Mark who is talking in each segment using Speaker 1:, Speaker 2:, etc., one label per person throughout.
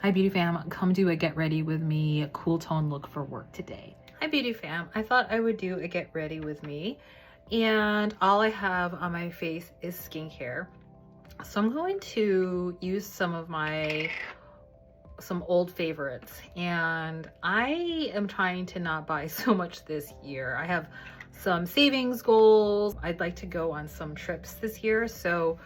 Speaker 1: Hi beauty fam, come do a get ready with me cool tone look for work today. Hi beauty fam, I thought I would do a get ready with me and all I have on my face is skincare. So I'm going to use some old favorites, and I am trying to not buy so much this year. I have some savings goals. I'd like to go on some trips this year, so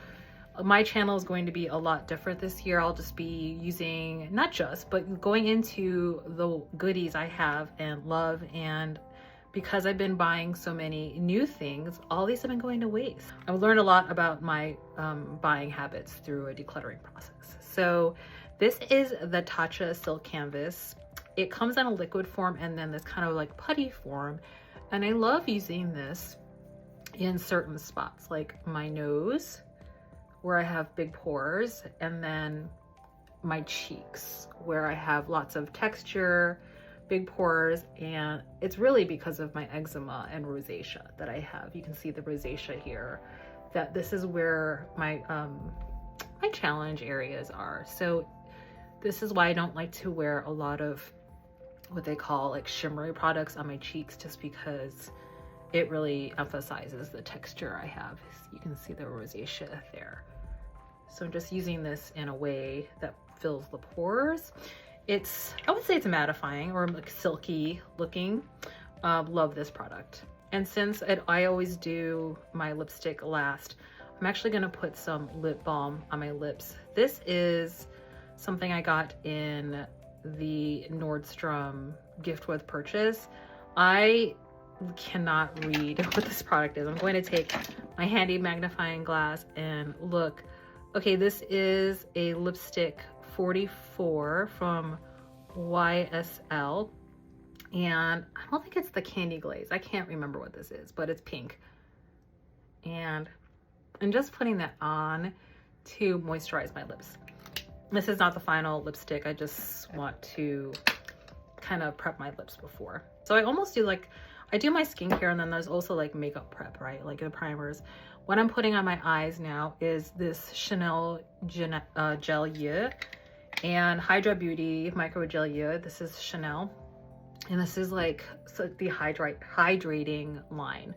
Speaker 1: my channel is going to be a lot different this year. I'll just be using, not just, but going into the goodies I have and love, and because I've been buying so many new things, all these have been going to waste. I've learned a lot about my buying habits through a decluttering process. So this is the Tatcha Silk Canvas. It comes in a liquid form and then this kind of like putty form. And I love using this in certain spots, like my nose, where I have big pores, and then my cheeks, where I have lots of texture, big pores, and it's really because of my eczema and rosacea that I have. You can see the rosacea here, that this is where my my challenge areas are. So this is why I don't like to wear a lot of what they call like shimmery products on my cheeks, just because it really emphasizes the texture I have. You can see the rosacea there. So I'm just using this in a way that fills the pores. I would say it's mattifying or like silky looking. Love this product. And since I always do my lipstick last, I'm actually gonna put some lip balm on my lips. This is something I got in the Nordstrom gift with purchase. I cannot read what this product is. I'm going to take my handy magnifying glass and look. Okay, this is a lipstick 44 from YSL, and I don't think it's the Candy Glaze. I can't remember what this is, but it's pink. And I'm just putting that on to moisturize my lips. This is not the final lipstick. I just want to kind of prep my lips before. So I almost do like, I do my skincare and then there's also like makeup prep, right? Like the primers. What I'm putting on my eyes now is this Chanel Gel Yeux and Hydra Beauty Micro Gel Yeux. This is Chanel. And this is like the hydrating line.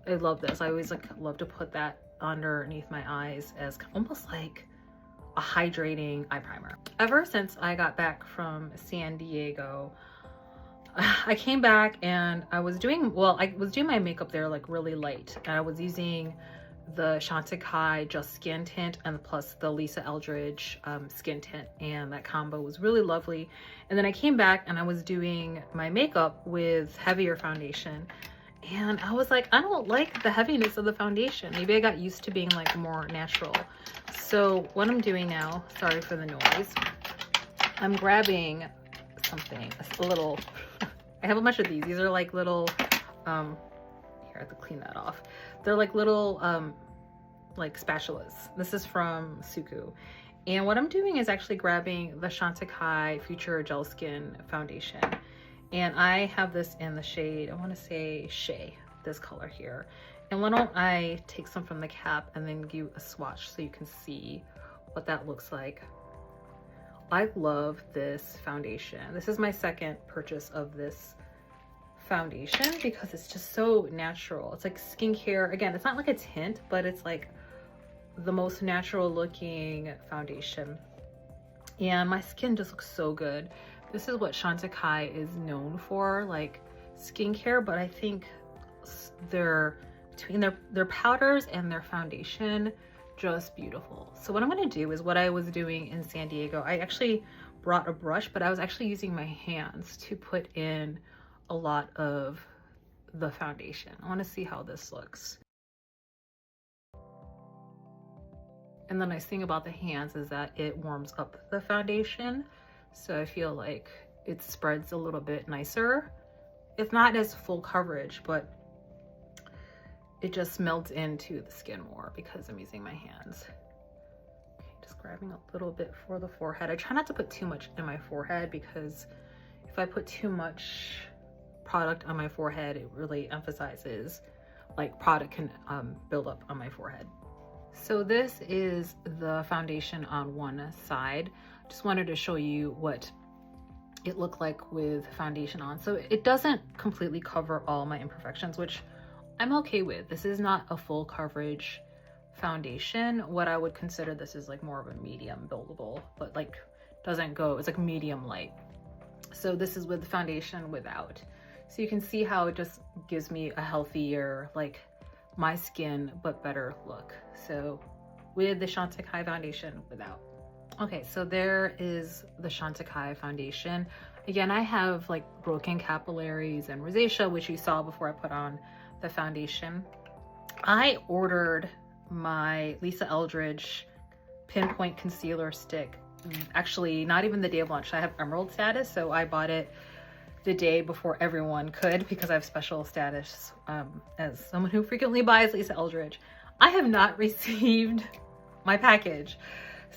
Speaker 1: I love this. I always like love to put that underneath my eyes as almost like a hydrating eye primer. Ever since I got back from San Diego, I came back and I was doing my makeup there like really light, and I was using the Chantecaille Just Skin Tint and plus the Lisa Eldridge Skin Tint, and that combo was really lovely. And then I came back and I was doing my makeup with heavier foundation, and I was like, I don't like the heaviness of the foundation. Maybe I got used to being like more natural. So what I'm doing now, sorry for the noise, I'm grabbing something, a little, I have a bunch of these. These are like little, here, I have to clean that off. They're like little, like spatulas. This is from SUQQU. And what I'm doing is actually grabbing the Chantecaille Future Gel Skin Foundation. And I have this in the shade, I want to say Shea, this color here. And why don't I take some from the cap and then give you a swatch so you can see what that looks like. I love this foundation. This is my second purchase of this foundation because it's just so natural. It's like skincare. Again, it's not like a tint, but it's like the most natural looking foundation. And my skin just looks so good. This is what Chantecaille is known for, like skincare, but I think between their powders and their foundation, just beautiful. So what I'm going to do is what I was doing in San Diego. I actually brought a brush, but I was actually using my hands to put in a lot of the foundation. I want to see how this looks. And the nice thing about the hands is that it warms up the foundation, so I feel like it spreads a little bit nicer. It's not as full coverage, but it just melts into the skin more because I'm using my hands. Okay, just grabbing a little bit for the forehead. I try not to put too much in my forehead because if I put too much product on my forehead, it really emphasizes, like product can build up on my forehead. So this is the foundation on one side. Just wanted to show you what it looked like with foundation on. So it doesn't completely cover all my imperfections, which I'm okay with. This is not a full coverage foundation. What I would consider this is like more of a medium buildable, but like doesn't go, it's like medium light. So this is with the foundation without. So you can see how it just gives me a healthier, like my skin, but better look. So with the Chantecaille foundation without. Okay, so there is the Chantecaille foundation. Again, I have like broken capillaries and rosacea, which you saw before I put on the foundation. I ordered my Lisa Eldridge Pinpoint Concealer Stick. Actually, not even the day of launch. I have Emerald status, so I bought it the day before everyone could because I have special status as someone who frequently buys Lisa Eldridge. I have not received my package.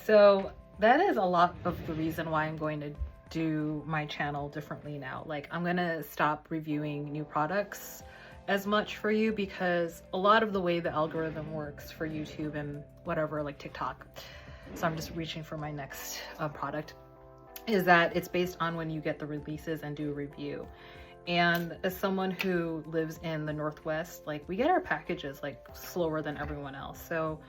Speaker 1: So that is a lot of the reason why I'm going to do my channel differently now. Like, I'm gonna stop reviewing new products as much for you because a lot of the way the algorithm works for YouTube and whatever, like TikTok, so I'm just reaching for my next product, is that it's based on when you get the releases and do a review. And as someone who lives in the Northwest, like we get our packages like slower than everyone else. So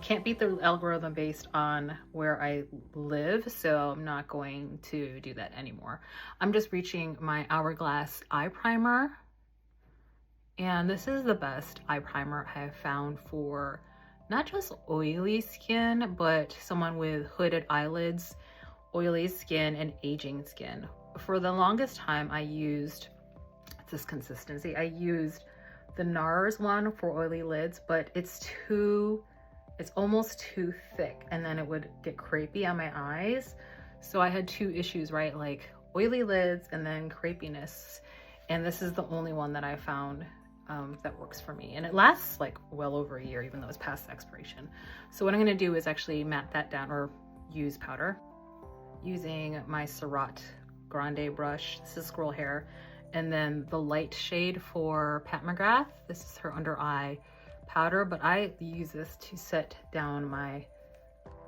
Speaker 1: can't beat the algorithm based on where I live, so I'm not going to do that anymore. I'm just reaching my Hourglass eye primer, and this is the best eye primer I have found for not just oily skin, but someone with hooded eyelids, oily skin, and aging skin. For the longest time I used this consistency. I used the NARS one for oily lids, but it's almost too thick, and then it would get crepey on my eyes. So I had two issues, right? Like oily lids and then crepiness. And this is the only one that I found that works for me. And it lasts like well over a year, even though it's past expiration. So what I'm gonna do is actually matte that down or use powder using my SURRAT Grande brush. This is Squirrel Hair. And then the light shade for Pat McGrath. This is her under eye powder, but I use this to set down my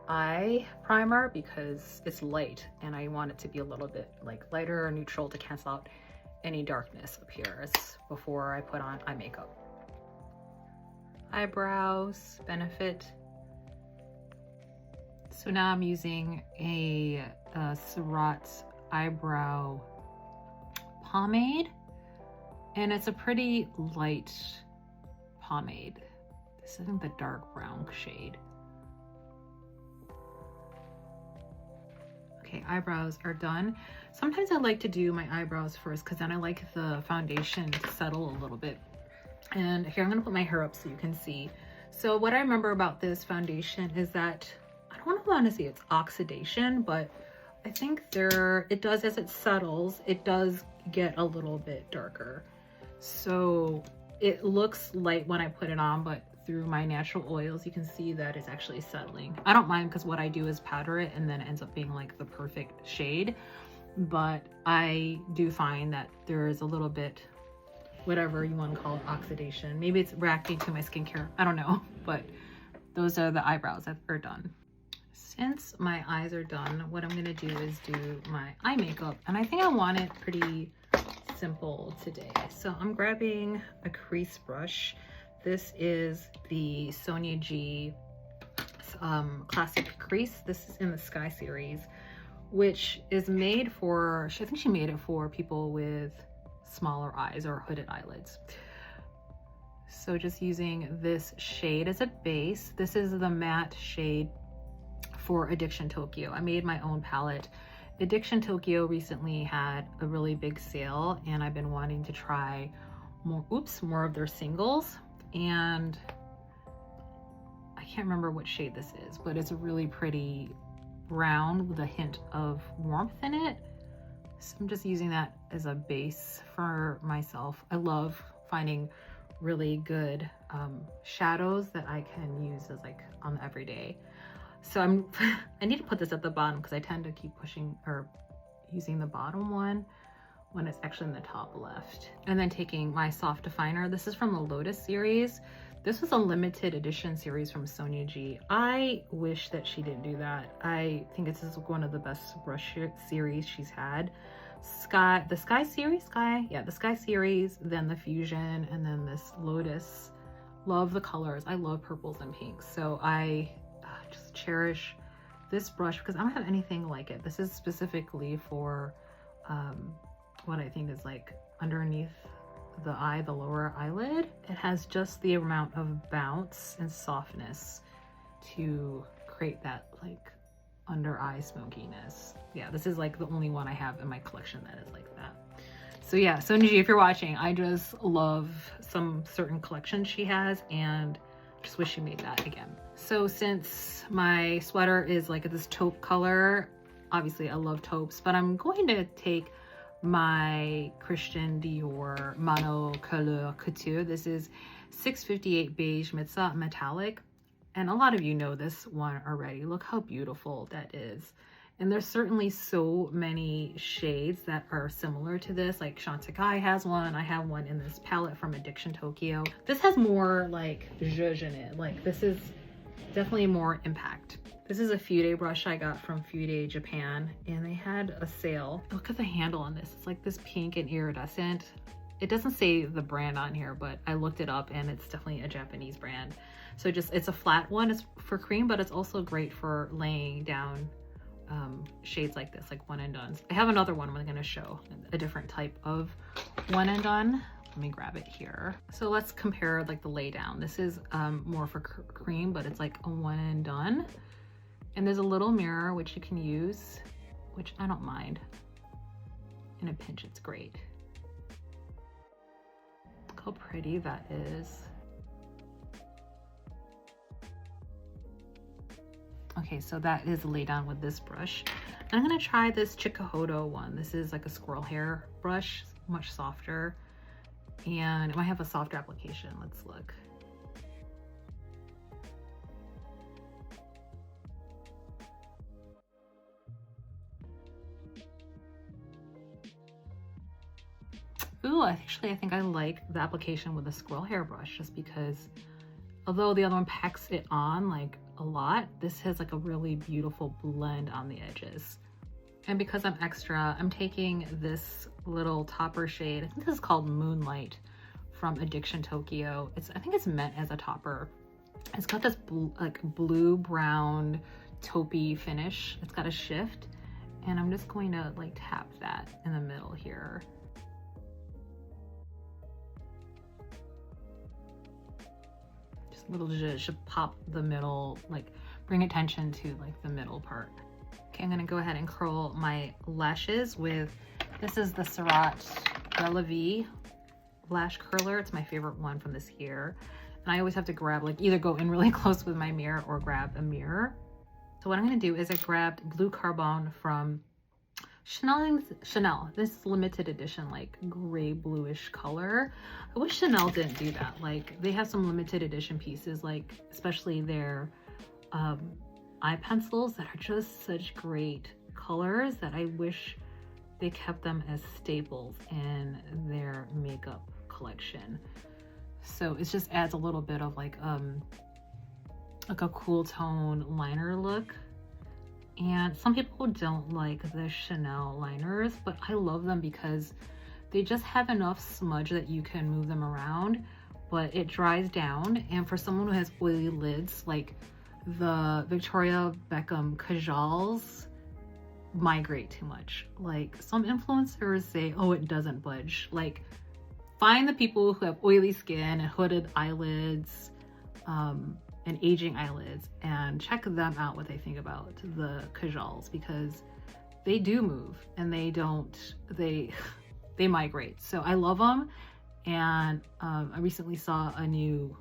Speaker 1: eye primer because it's light and I want it to be a little bit like lighter or neutral to cancel out any darkness up here before I put on eye makeup. Eyebrows, Benefit. So now I'm using a SURRAT eyebrow pomade, and it's a pretty light pomade. This isn't the dark brown shade. Okay, eyebrows are done. Sometimes I like to do my eyebrows first because then I like the foundation to settle a little bit. And here I'm gonna put my hair up so you can see. So what I remember about this foundation is that, I don't want to say it's oxidation, but I think it does, as it settles, it does get a little bit darker. So it looks light when I put it on, but through my natural oils, you can see that it's actually settling. I don't mind because what I do is powder it and then it ends up being like the perfect shade. But I do find that there is a little bit, whatever you want to call it, oxidation. Maybe it's reacting to my skincare. I don't know, but those are the eyebrows that are done. Since my eyes are done, what I'm gonna do is do my eye makeup. And I think I want it pretty simple today. So I'm grabbing a crease brush. This is the Sonia G Classic Crease. This is in the Sky series, which is made for, I think she made it for people with smaller eyes or hooded eyelids. So just using this shade as a base. This is the matte shade for Addiction Tokyo. I made my own palette. Addiction Tokyo recently had a really big sale, and I've been wanting to try more of their singles. And I can't remember what shade this is, but it's a really pretty brown with a hint of warmth in it. So I'm just using that as a base for myself. I love finding really good shadows that I can use as like on the everyday. So I need to put this at the bottom because I tend to keep pushing or using the bottom one when it's actually in the top left. And then taking my soft definer. This is from the Lotus series. This was a limited edition series from Sonia G. I wish that she didn't do that. I think this is one of the best brush series she's had. The Sky series, then the Fusion, and then this Lotus. Love the colors. I love purples and pinks. So I just cherish this brush because I don't have anything like it. This is specifically for what I think is like underneath the eye, the lower eyelid. It has just the amount of bounce and softness to create that like under eye smokiness. Yeah, this is like the only one I have in my collection that is like that. So yeah, Sonia G, if you're watching, I just love some certain collections she has and just wish she made that again. So since my sweater is like this taupe color, obviously I love taupes, but I'm going to take my Christian Dior Mano Couleur Couture. This is 658 Beige Mitza Metallic. And a lot of you know this one already. Look how beautiful that is. And there's certainly so many shades that are similar to this. Like CHANTECAILLE has one. I have one in this palette from Addiction Tokyo. This has more like zhuzh in it. Like this is definitely more impact. This is a Fluide brush I got from Fluide Japan, and they had a sale. Look at the handle on this. It's like this pink and iridescent. It doesn't say the brand on here, but I looked it up and it's definitely a Japanese brand. So it's a flat one. It's for cream, but it's also great for laying down shades like this, like one and dones. I have another one I'm going to show, a different type of one and done. Let me grab it here. So let's compare like the lay down. This is more for cream, but it's like a one and done. And there's a little mirror which you can use, which I don't mind. In a pinch, it's great. Look how pretty that is. Okay, so that is laid down with this brush. I'm gonna try this Chikuhodo one. This is like a squirrel hair brush, much softer. And it might have a softer application. Let's look. Ooh, actually, I think I like the application with the squirrel hair brush just because although the other one packs it on like a lot, this has like a really beautiful blend on the edges. And because I'm extra, I'm taking this little topper shade. I think this is called Moonlight from Addiction Tokyo. I think it's meant as a topper. It's got this blue brown taupey finish. It's got a shift, and I'm just going to like tap that in the middle here. Little zhuzh should pop the middle, like bring attention to like the middle part. Okay, I'm gonna go ahead and curl my lashes with, this is the SURRAT Dew lash curler. It's my favorite one from this year. And I always have to grab, like either go in really close with my mirror or grab a mirror. So what I'm gonna do is I grabbed Blue Carbon from Chanel. This limited edition, like gray bluish color. I wish Chanel didn't do that. Like they have some limited edition pieces, like especially their eye pencils that are just such great colors that I wish they kept them as staples in their makeup collection. So it just adds a little bit of like a cool tone liner look. And some people don't like the Chanel liners, but I love them because they just have enough smudge that you can move them around, but it dries down. And for someone who has oily lids, like the Victoria Beckham Kajals migrate too much. Like some influencers say, oh, it doesn't budge. Like find the people who have oily skin and hooded eyelids, and aging eyelids, and check them out what they think about the Kajals, because they do move and they migrate. So I love them. And I recently saw a new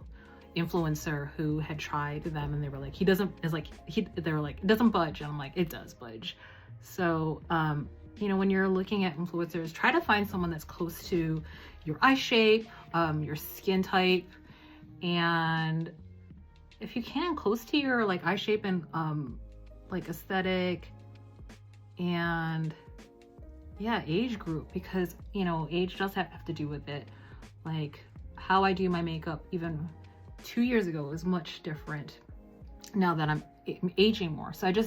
Speaker 1: influencer who had tried them and they were like, they were like, it doesn't budge. And I'm like, it does budge. So, you know, when you're looking at influencers, try to find someone that's close to your eye shape, your skin type, and if you can, close to your like eye shape and like aesthetic and yeah, age group, because you know, age does have to do with it. Like how I do my makeup even 2 years ago, it was much different now that I'm aging more. So it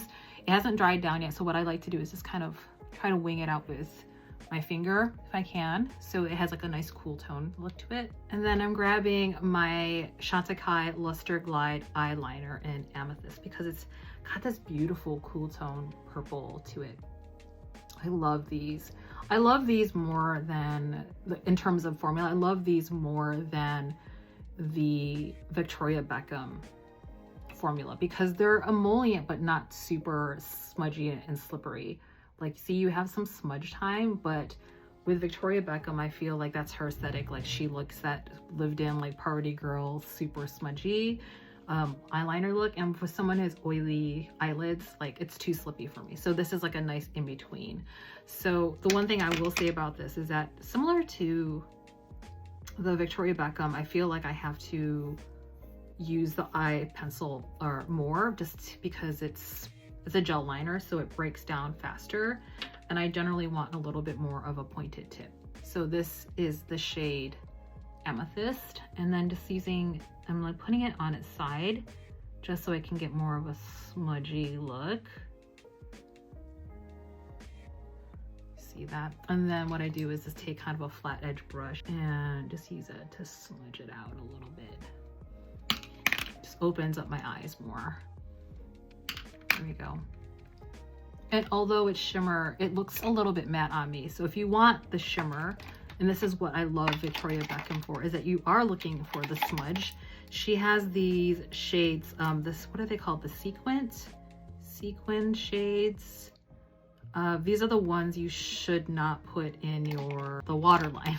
Speaker 1: hasn't dried down yet. So what I like to do is just kind of try to wing it out with my finger if I can. So it has like a nice cool tone look to it. And then I'm grabbing my Chantecaille Luster Glide eyeliner in Amethyst because it's got this beautiful cool tone purple to it. I love these. I love these more than, in terms of formula, I love these more than the Victoria Beckham formula because they're emollient but not super smudgy and slippery. Like, see, you have some smudge time, but with Victoria Beckham, I feel like that's her aesthetic. Like, she looks that lived in, like, party girl, super smudgy eyeliner look. And for someone who has oily eyelids, like, it's too slippy for me. So this is like a nice in between. So the one thing I will say about this is that similar to the Victoria Beckham, I feel like I have to use the eye pencil or more just because it's a gel liner, so it breaks down faster, and I generally want a little bit more of a pointed tip. So this is the shade Amethyst, and then just using, I'm like putting it on its side just so I can get more of a smudgy look. See that? And then what I do is just take kind of a flat edge brush and just use it to smudge it out a little bit. Just opens up my eyes more. There we go. And although it's shimmer, it looks a little bit matte on me. So if you want the shimmer, and this is what I love Victoria Beckham for, is that you are looking for the smudge. She has these shades, what are they called? The sequin shades. These are the ones you should not put in the waterline.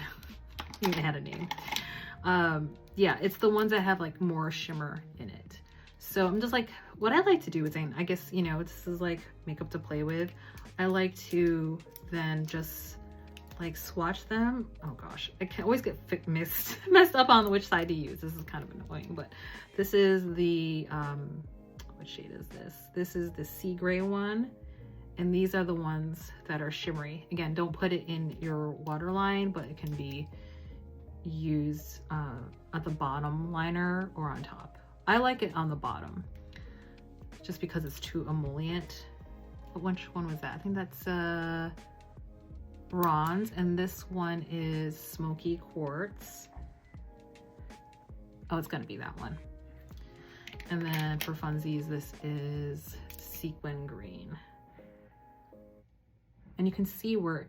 Speaker 1: Even had a name. Yeah, it's the ones that have like more shimmer in it. So I'm just like, what I like to do is, I guess, you know, this is like makeup to play with. I like to then just like swatch them. Oh gosh, I can always get messed up on which side to use. This is kind of annoying, but this is the, what shade is this? This is the sea gray one. And these are the ones that are shimmery. Again, don't put it in your waterline, but it can be used at the bottom liner or on top. I like it on the bottom just because it's too emollient. But which one was that? I think that's bronze, and this one is smoky quartz. Oh, it's gonna be that one. And then for funsies, this is sequin green. And you can see where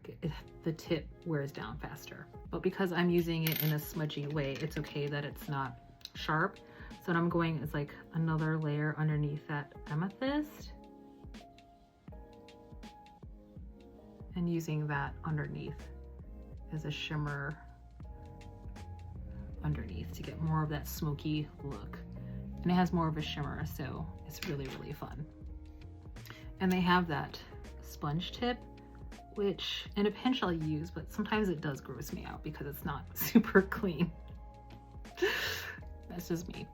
Speaker 1: the tip wears down faster. But because I'm using it in a smudgy way, it's okay that it's not sharp. So what I'm going is like another layer underneath that amethyst. And using that underneath as a shimmer underneath to get more of that smoky look. And it has more of a shimmer, so it's really, really fun. And they have that sponge tip, which in a pinch I'll use, but sometimes it does gross me out because it's not super clean. That's just me.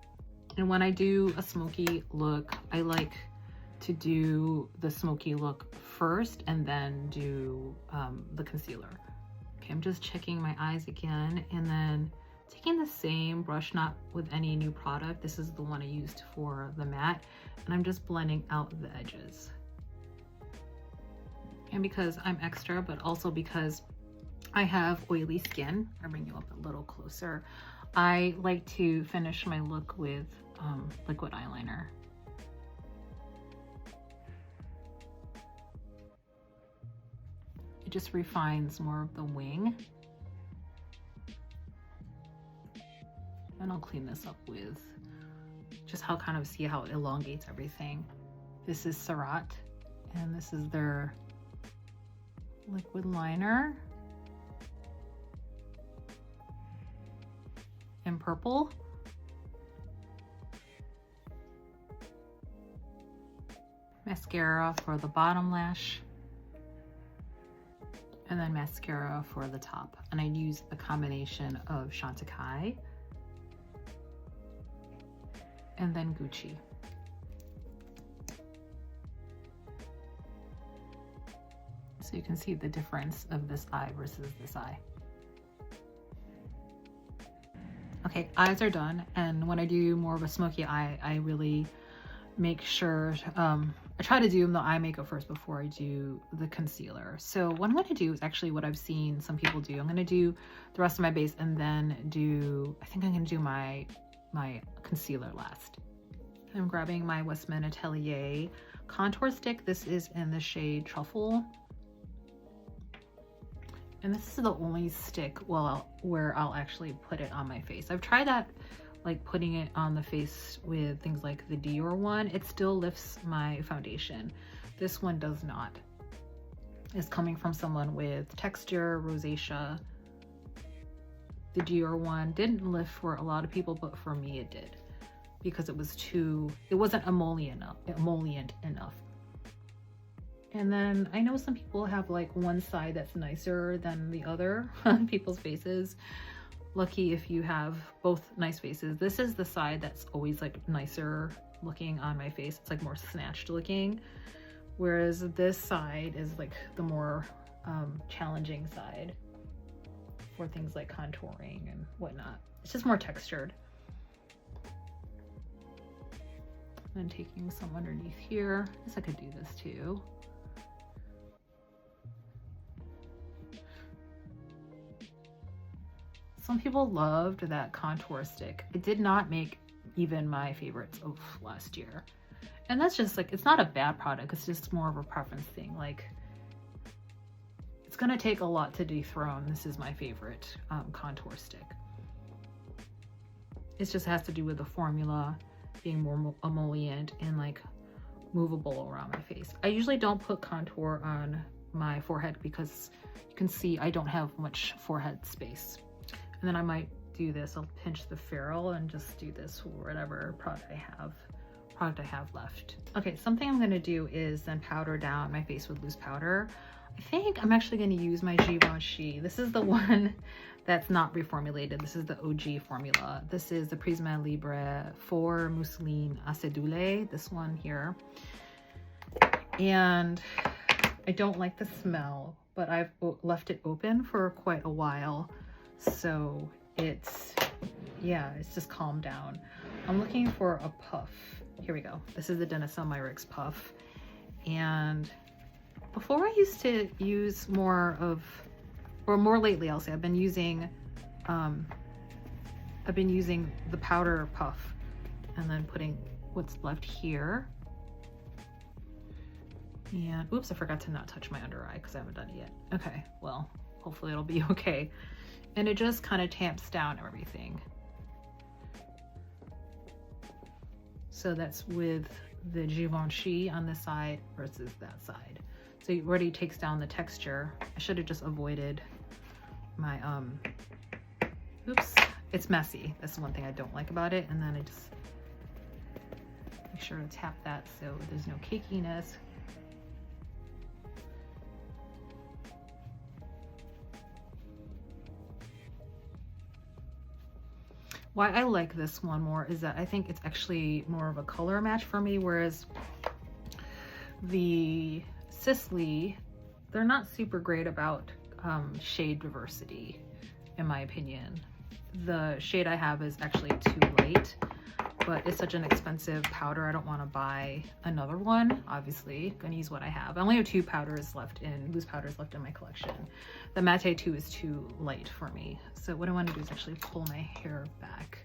Speaker 1: And when I do a smoky look, I like to do the smoky look first and then do the concealer. Okay, I'm just checking my eyes again and then taking the same brush, not with any new product. This is the one I used for the matte, and I'm just blending out the edges. And because I'm extra, but also because I have oily skin, I'll bring you up a little closer, I like to finish my look with liquid eyeliner. It just refines more of the wing. And I'll clean this up with just how kind of see how it elongates everything. This is SURRAT, and this is their liquid liner in purple. Mascara for the bottom lash, and then mascara for the top. And I use a combination of Chantecaille and then Gucci. So you can see the difference of this eye versus this eye. Okay, eyes are done, and when I do more of a smoky eye, I really make sure, I try to do the eye makeup first before I do the concealer. So what I'm going to do is actually what I've seen some people do. I'm going to do the rest of my base and then do, I think I'm going to do my concealer last. I'm grabbing my Westman Atelier contour stick. This is in the shade Truffle. And this is the only stick where I'll actually put it on my face. I've tried that, like putting it on the face with things like the DIOR one. It still lifts my foundation. This one does not. It's coming from someone with texture, rosacea. The DIOR one didn't lift for a lot of people, but for me it did, because it wasn't emollient enough. And then I know some people have like one side that's nicer than the other on people's faces. Lucky if you have both nice faces. This is the side that's always like nicer looking on my face. It's like more snatched looking. Whereas this side is like the more challenging side for things like contouring and whatnot. It's just more textured. And taking some underneath here. I guess I could do this too. Some people loved that contour stick. It did not make even my favorites of last year. And that's just like, it's not a bad product. It's just more of a preference thing. Like, it's gonna take a lot to dethrone. This is my favorite contour stick. It just has to do with the formula being more emollient and like movable around my face. I usually don't put contour on my forehead because you can see I don't have much forehead space. And then I might do this. I'll pinch the ferrule and just do this with whatever product I have left. Okay, something I'm gonna do is then powder down my face with loose powder. I think I'm actually gonna use my Givenchy. This is the one that's not reformulated. This is the OG formula. This is the Prisma Libre 4 Mousseline Acidule, this one here. And I don't like the smell, but I've left it open for quite a while. So it's just calmed down. I'm looking for a puff. Here we go. This is the DANESSA MYRICKS puff. And before I used to use more lately, I'll say, I've been using the powder puff and then putting what's left here. And oops, I forgot to not touch my under eye because I haven't done it yet. Okay, well, hopefully it'll be okay. And it just kind of tamps down everything. So that's with the Givenchy on this side versus that side. So it already takes down the texture. I should have just avoided my, oops, it's messy. That's one thing I don't like about it. And then I just make sure to tap that so there's no cakiness. Why I like this one more is that I think it's actually more of a color match for me, whereas the Sisley, they're not super great about shade diversity, in my opinion. The shade I have is actually too light, but it's such an expensive powder. I don't want to buy another one. Obviously, I'm gonna use what I have. I only have two powders left loose powders left in my collection. The Matte 2 is too light for me. So what I want to do is actually pull my hair back.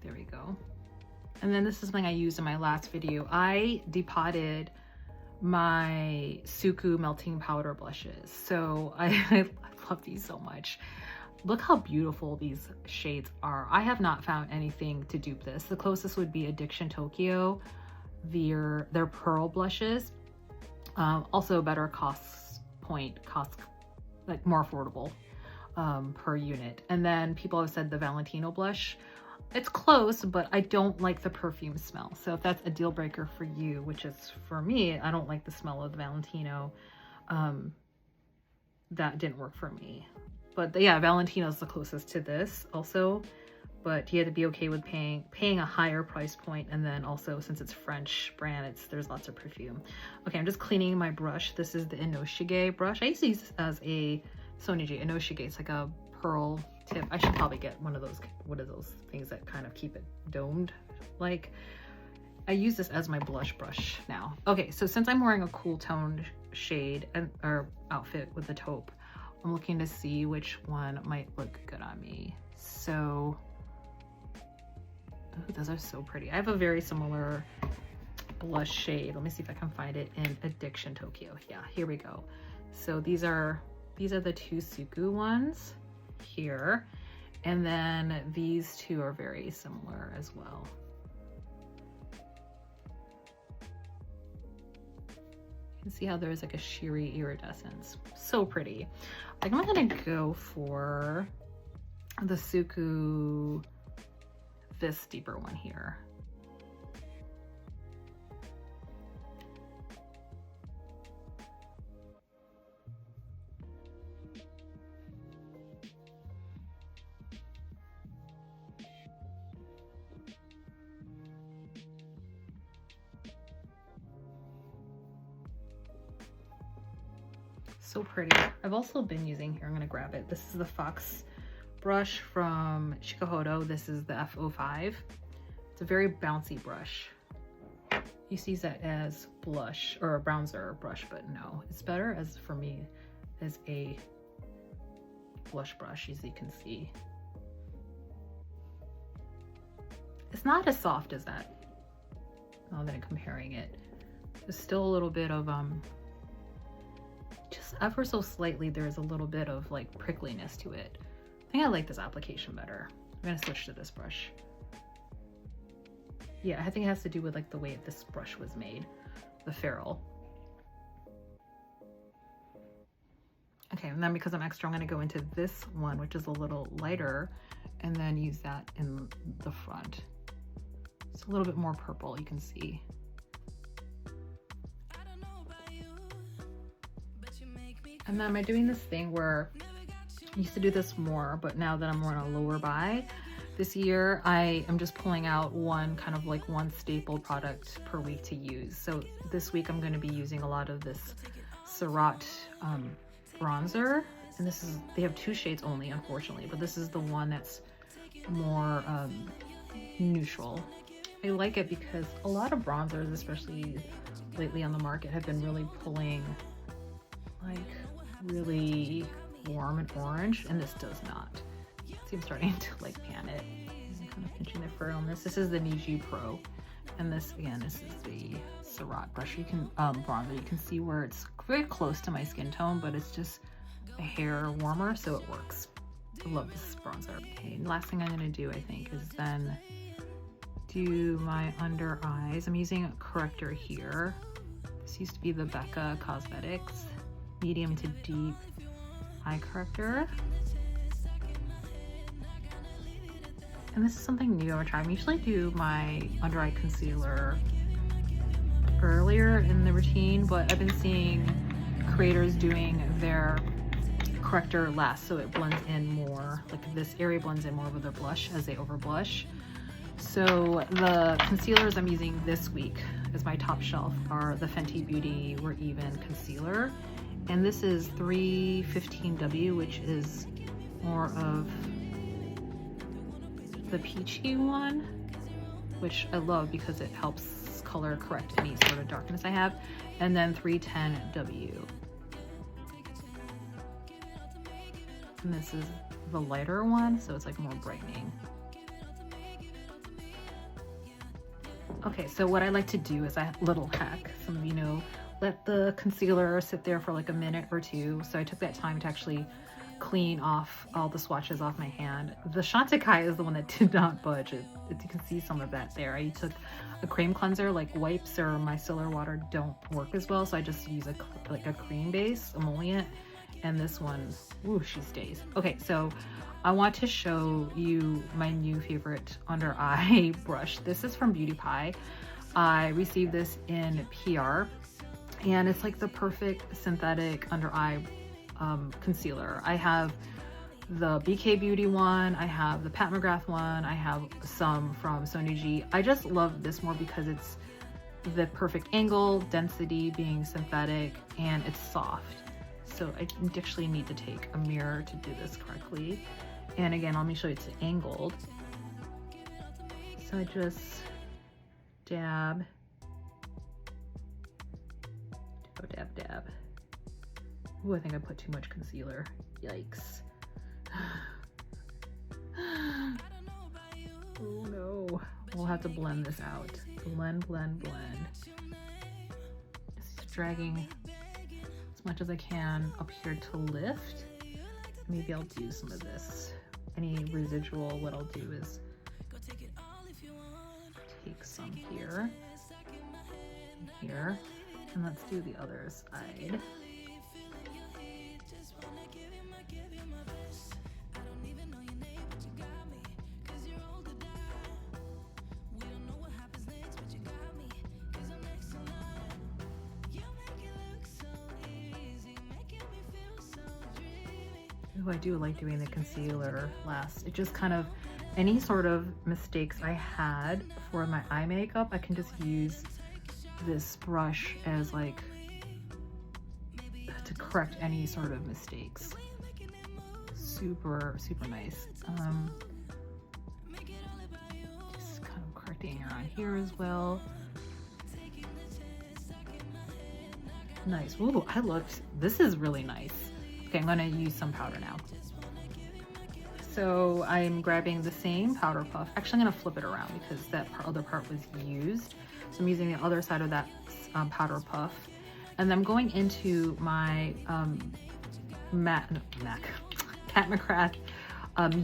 Speaker 1: There we go. And then this is something I used in my last video. I depotted my SUQQU melting powder blushes. So I love these so much. Look how beautiful these shades are. I have not found anything to dupe this. The closest would be Addiction Tokyo, their pearl blushes. Also better cost, like more affordable per unit. And then people have said the Valentino blush. It's close, but I don't like the perfume smell. So if that's a deal breaker for you, which is for me, I don't like the smell of the Valentino. That didn't work for me. But yeah, Valentino's the closest to this also, but you have to be okay with paying a higher price point. And then also, since it's French brand, there's lots of perfume. Okay, I'm just cleaning my brush. This is the Inoshige brush. I used to use this as a Soniji Inoshige. It's like a pearl tip. I should probably get one of those things that kind of keep it domed. Like, I use this as my blush brush now. Okay, so since I'm wearing a cool toned shade or outfit with the taupe, I'm looking to see which one might look good on me. So, oh, those are so pretty. I have a very similar blush shade. Let me see if I can find it in Addiction Tokyo. Yeah, here we go. So these are the two SUQQU ones here, and then these two are very similar as well. You can see how there's like a sheery iridescence. So pretty. I'm gonna go for the SUQQU, this deeper one here. So pretty. I've also been using here, I'm gonna grab it. This is the Fox brush from Shikuhodo. This is the F05. It's a very bouncy brush. You see that as blush or a bronzer brush, but no, it's better as for me as a blush brush, as you can see. It's not as soft as that. Now that I'm comparing it, there's still a little bit of just ever so slightly, there's a little bit of like prickliness to it. I think I like this application better. I'm gonna switch to this brush. Yeah, I think it has to do with like the way this brush was made, the ferrule. Okay, and then because I'm extra, I'm gonna go into this one, which is a little lighter, and then use that in the front. It's a little bit more purple, you can see. And then I'm doing this thing where I used to do this more, but now that I'm more on a lower buy, this year I am just pulling out one staple product per week to use. So this week I'm going to be using a lot of this SURRAT bronzer, and they have two shades only, unfortunately, but this is the one that's more neutral. I like it because a lot of bronzers, especially lately on the market, have been really pulling like really warm and orange, and this does not. See, I'm starting to like pan it. I'm kind of pinching the fur on this. This is the Niji Pro, and this again, this is the SURRAT brush. You can bronzer. You can see where it's very close to my skin tone, but it's just a hair warmer, so it works. I love this bronzer. Okay, and last thing I'm gonna do, I think, is then do my under eyes. I'm using a corrector here. This used to be the OULAC Cosmetics medium to deep eye corrector. And this is something new I'm gonna try. I usually do my under eye concealer earlier in the routine, but I've been seeing creators doing their corrector last, so it blends in more, like this area blends in more with their blush as they over blush. So the concealers I'm using this week as my top shelf are the Fenty Beauty We're Even concealer, and this is 315W, which is more of the peachy one, which I love because it helps color correct any sort of darkness I have, and then 310W. And this is the lighter one, so it's like more brightening. Okay, so what I like to do is a little hack. Some of you know, let the concealer sit there for like a minute or two. So I took that time to actually clean off all the swatches off my hand. The Chantecaille is the one that did not budge. You can see some of that there. I took a cream cleanser, like wipes or micellar water don't work as well, so I just use a cream base emollient, and this one, ooh, she stays. Okay, so I want to show you my new favorite under eye brush. This is from Beauty Pie. I received this in PR, and it's like the perfect synthetic under eye concealer. I have the BK Beauty one, I have the Pat McGrath one, I have some from Sonuji. I just love this more because it's the perfect angle, density being synthetic, and it's soft. So I actually need to take a mirror to do this correctly. And again, let me show you it's angled. So I just dab, dab, dab. Ooh, I think I put too much concealer. Yikes. Oh no. We'll have to blend this out. Blend, blend, blend. Just dragging as much as I can up here to lift. Maybe I'll do some of this. Any residual, what I'll do is take some here, and here, and let's do the other side. Ooh, I do like doing the concealer last. It just kind of, any sort of mistakes I had for my eye makeup, I can just use this brush as like, to correct any sort of mistakes. Super, super nice. Just kind of correcting around here as well. Nice. Ooh, this is really nice. Okay, I'm gonna use some powder now. So I'm grabbing the same powder puff. Actually, I'm gonna flip it around because that other part was used. So I'm using the other side of that powder puff. And then I'm going into my Kat McGrath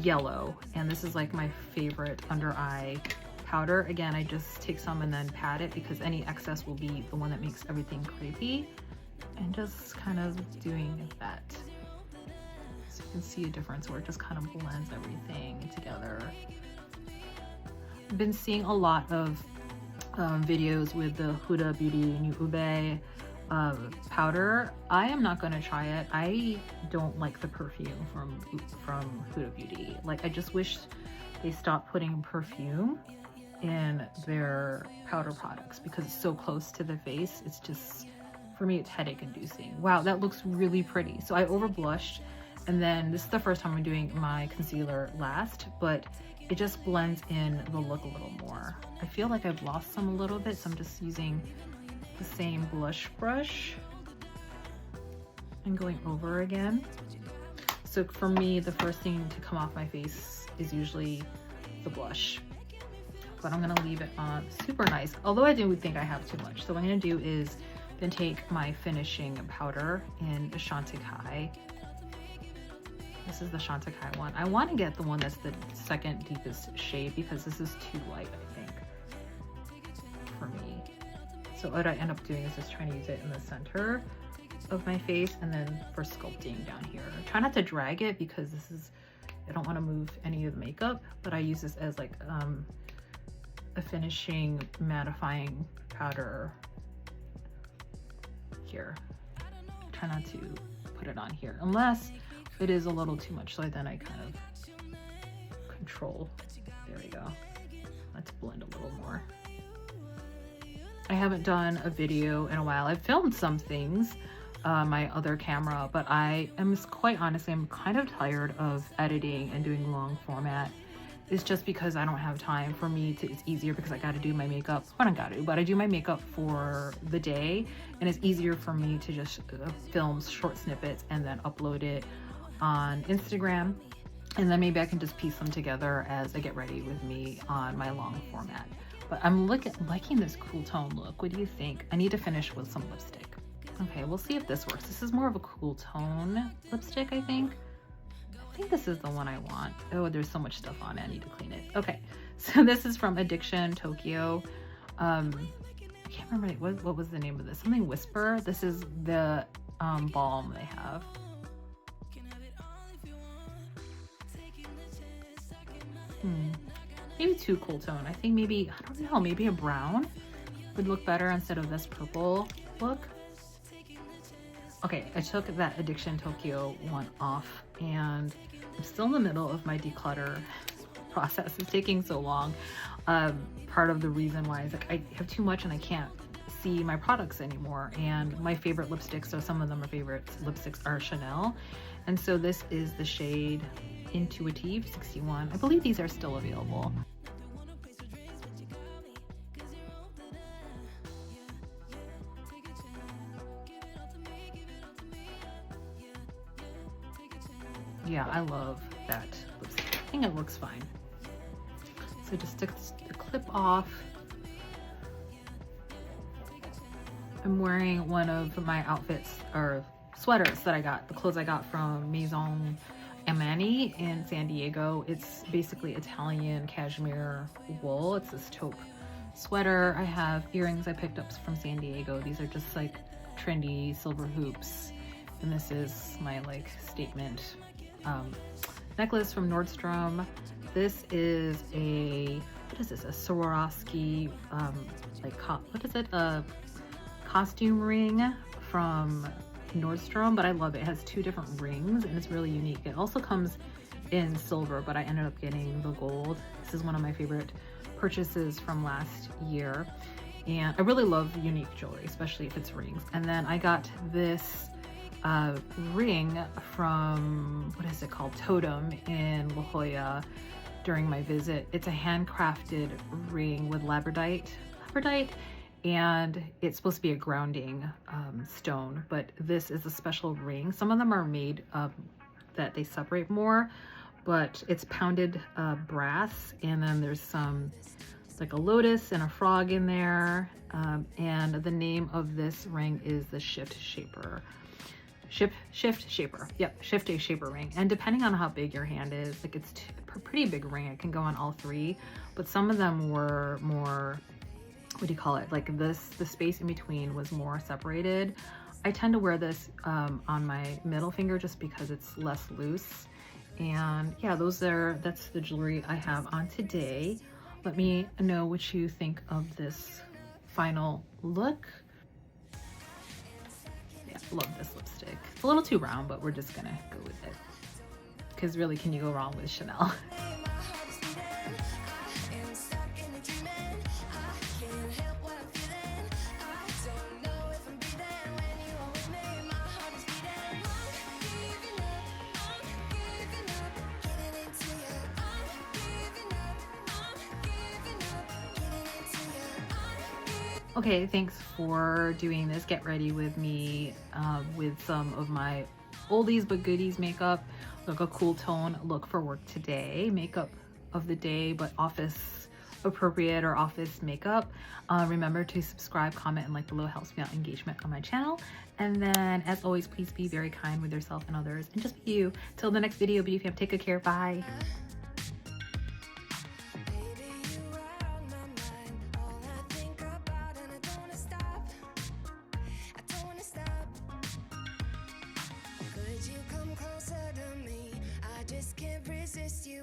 Speaker 1: yellow. And this is like my favorite under eye powder. Again, I just take some and then pat it because any excess will be the one that makes everything creepy. And just kind of doing that. So you can see a difference where it just kind of blends everything together. I've been seeing a lot of videos with the Huda Beauty New Ube powder. I am not going to try it. I don't like the perfume from Huda Beauty. Like, I just wish they stopped putting perfume in their powder products because it's so close to the face. It's just, for me, it's headache inducing. Wow, that looks really pretty. So I over blushed, and then this is the first time I'm doing my concealer last, but it just blends in the look a little more. I feel like I've lost some a little bit, so I'm just using the same blush brush and going over again. So for me, the first thing to come off my face is usually the blush, but I'm gonna leave it on super nice, although I do think I have too much. So what I'm gonna do is then take my finishing powder in the Chantecaille. This is the Chantecaille one. I want to get the one that's the second deepest shade because this is too light, I think, for me. So what I end up doing is just trying to use it in the center of my face and then for sculpting down here. Try not to drag it because this is, I don't want to move any of the makeup, but I use this as like a finishing mattifying powder here. Try not to put it on here unless it is a little too much, so then I kind of control. There we go. Let's blend a little more. I haven't done a video in a while. I've filmed some things, my other camera, but I am quite honestly, I'm kind of tired of editing and doing long format. It's just because I don't have time. For me to, it's easier because I got to do my makeup. Well, I don't got to, but I do my makeup for the day, and it's easier for me to just film short snippets and then upload it on Instagram, and then maybe I can just piece them together as I get ready with me on my long format. But I'm liking this cool tone look. What do you think? I need to finish with some lipstick. Okay, we'll see if this works. This is more of a cool tone lipstick, I think. I think this is the one I want. Oh, there's so much stuff on it. I need to clean it. Okay, so this is from Addiction Tokyo. I can't remember what was the name of this. Something Whisper. This is the balm they have. Maybe too cool tone. I think maybe, I don't know, maybe a brown would look better instead of this purple look. Okay, I took that Addiction Tokyo one off and I'm still in the middle of my declutter process. It's taking so long. Part of the reason why is like I have too much and I can't see my products anymore. And my favorite lipsticks, so some of them are favorites, lipsticks are Chanel. And so this is the shade Intuitive 61. I believe these are still available. Yeah, I love that lipstick. I think it looks fine. So just took the clip off. I'm wearing one of my outfits or sweaters that I got, the clothes I got from Maison Amani in San Diego. It's basically Italian cashmere wool. It's this taupe sweater. I have earrings I picked up from San Diego. These are just like trendy silver hoops. And this is my like statement necklace from Nordstrom. This is a, what is this? A Swarovski, what is it? A costume ring from Nordstrom, but I love it. It has two different rings and it's really unique. It also comes in silver, but I ended up getting the gold. This is one of my favorite purchases from last year. And I really love unique jewelry, especially if it's rings. And then I got this ring from, what is it called? Totem in La Jolla during my visit. It's a handcrafted ring with labradorite, and it's supposed to be a grounding stone, but this is a special ring. Some of them are made that they separate more, but it's pounded brass, and then there's some like a lotus and a frog in there, and the name of this ring is the Shift Shaper. Shift Shaper. Yep, Shift Shaper ring. And depending on how big your hand is, like it's a pretty big ring. It can go on all three, but some of them were more, what do you call it? Like this, the space in between was more separated. I tend to wear this on my middle finger just because it's less loose. And yeah, that's the jewelry I have on today. Let me know what you think of this final look. Yeah, love this lipstick. It's a little too round, but we're just gonna go with it. Because really, can you go wrong with Chanel? Okay, thanks for doing this. Get ready with me with some of my oldies but goodies makeup. Look, a cool tone look for work today. Makeup of the day, but office appropriate or office makeup. Remember to subscribe, comment, and like below. Helps me out engagement on my channel. And then, as always, please be very kind with yourself and others, and just be you. Till the next video, beauty fam, take good care. Bye.
Speaker 2: Could you come closer to me? I just can't resist you.